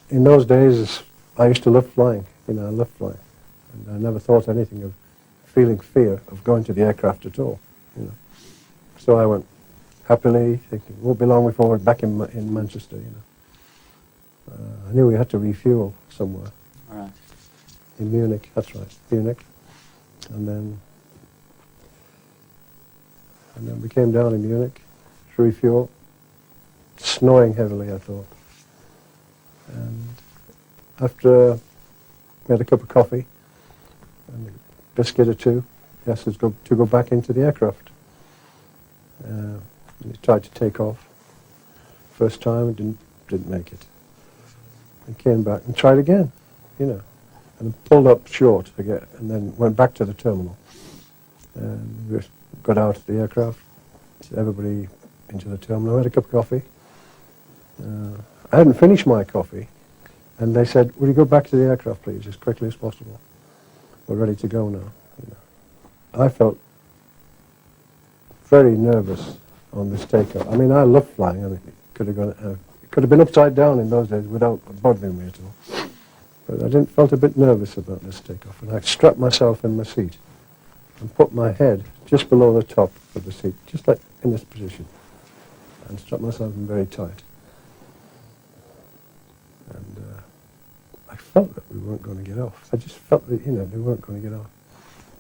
In those days, I used to love flying. I loved flying. And I never thought anything of feeling fear of going to the aircraft at all. So I went happily, thinking, it won't be long before we're back in Manchester. I knew we had to refuel somewhere. All right. In Munich, that's right, Munich. And then we came down in Munich to refuel. Snowing heavily, I thought. And after we had a cup of coffee and a biscuit or two, he asked us to go back into the aircraft. And he tried to take off. First time, didn't make it. And came back and tried again, and pulled up short again, and then went back to the terminal. And we got out of the aircraft, everybody into the terminal, had a cup of coffee. I hadn't finished my coffee, and they said, "Will you go back to the aircraft, please, as quickly as possible? We're ready to go now." I felt very nervous on this takeoff. I mean, I love flying. It could have been upside down in those days without bothering me at all. But I felt a bit nervous about this takeoff, and I strapped myself in my seat and put my head just below the top of the seat, just like in this position, and strapped myself in very tight. And I felt that we weren't going to get off. I just felt that, they weren't going to get off.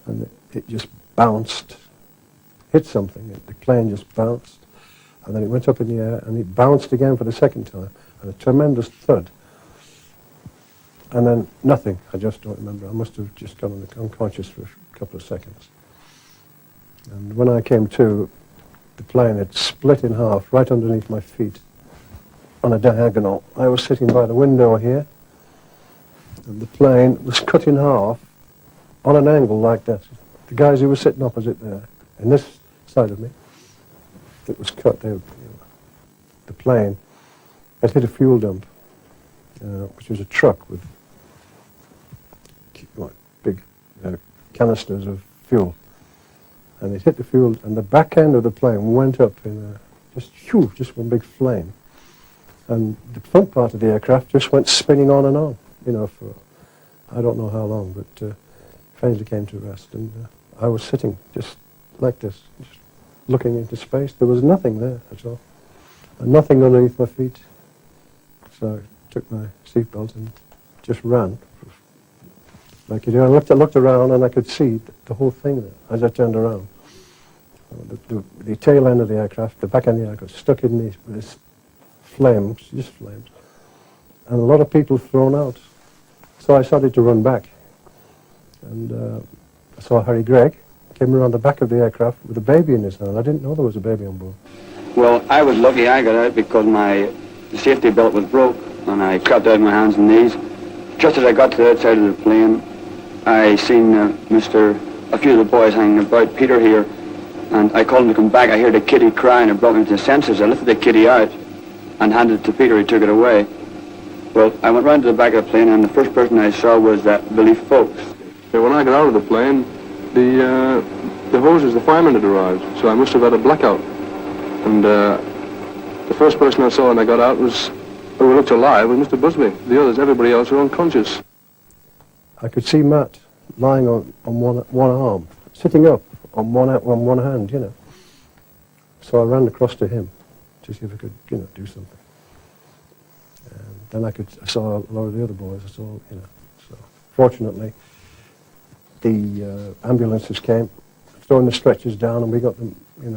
And it just bounced, hit something. The plane just bounced, and then it went up in the air, and it bounced again for the second time, and a tremendous thud. And then nothing. I just don't remember. I must have just gone unconscious for a couple of seconds. And when I came to, the plane had split in half right underneath my feet on a diagonal. I was sitting by the window here, and the plane was cut in half on an angle like that. The guys who were sitting opposite there, and this side of me, it was cut. The plane had hit a fuel dump, which was a truck with big canisters of fuel. And it hit the fuel, and the back end of the plane went up in just one big flame. And the front part of the aircraft just went spinning on and on, for I don't know how long, but finally came to rest. And I was sitting just like this, just looking into space. There was nothing there at all, and nothing underneath my feet. So I took my seatbelt and just ran, like you do. I looked around, and I could see the whole thing there as I turned around. The tail end of the aircraft, the back end of the aircraft, stuck in this flames, just flames, and a lot of people thrown out. So I started to run back, and I saw Harry Gregg came around the back of the aircraft with a baby in his hand. I didn't know there was a baby on board. Well, I was lucky I got out because my safety belt was broke, and I crept out on my hands and knees. Just as I got to the outside of the plane, I seen a few of the boys hanging about, Peter here, and I called him to come back. I heard a kiddie crying and brought me to senses. I lifted the kiddie out and handed it to Peter. He took it away. Well, I went round to the back of the plane, and the first person I saw was Bill Foulkes. Yeah, when I got out of the plane, the hoses, the firemen had arrived, so I must have had a blackout. And the first person I saw when I got out who looked alive, was Mr. Busby. The others, everybody else, were unconscious. I could see Matt lying on one arm, sitting up on one hand, So I ran across to him to see if I could, do something. And then I saw a lot of the other boys. I saw, So fortunately, the ambulances came, throwing the stretchers down, and we got them, we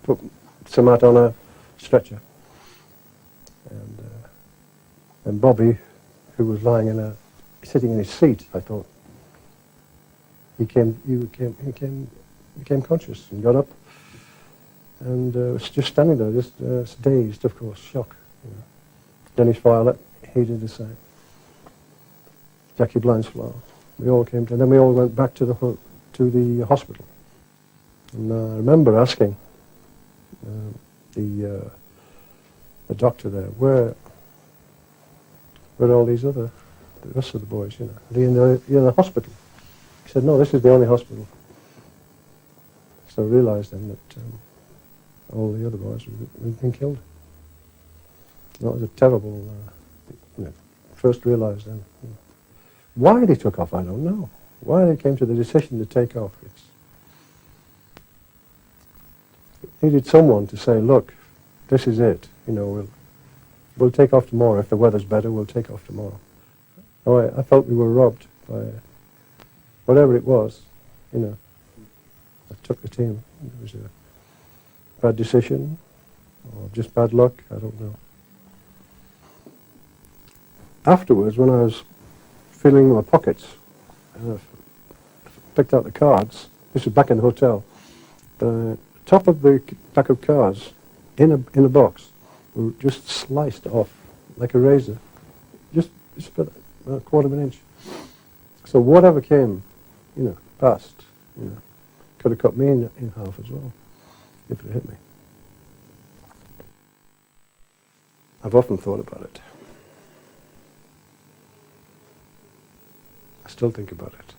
put Samat on a stretcher. And Bobby, who was lying sitting in his seat, I thought, he became conscious and got up, and was just standing there, just dazed, of course, shock. Dennis Violet, he did the same. Jackie Blanchflower, we all came to, and then we all went back to the hospital. And I remember asking the doctor there, where are all the rest of the boys, Are they in the hospital? He said, no, this is the only hospital. So I realized then that all the other boys had been killed. That was a terrible First realised then. Why they took off, I don't know. Why they came to the decision to take off. It needed someone to say, look, this is it. We'll take off tomorrow. If the weather's better, we'll take off tomorrow. I felt we were robbed by whatever it was, that took the team. It was a bad decision or just bad luck, I don't know. Afterwards, when I was feeling my pockets, I picked out the cards. This was back in the hotel. The top of the pack of cards in a box were just sliced off like a razor, just about a quarter of an inch. So whatever came, past, could have cut me in half as well if it hit me. I've often thought about it. I still think about it.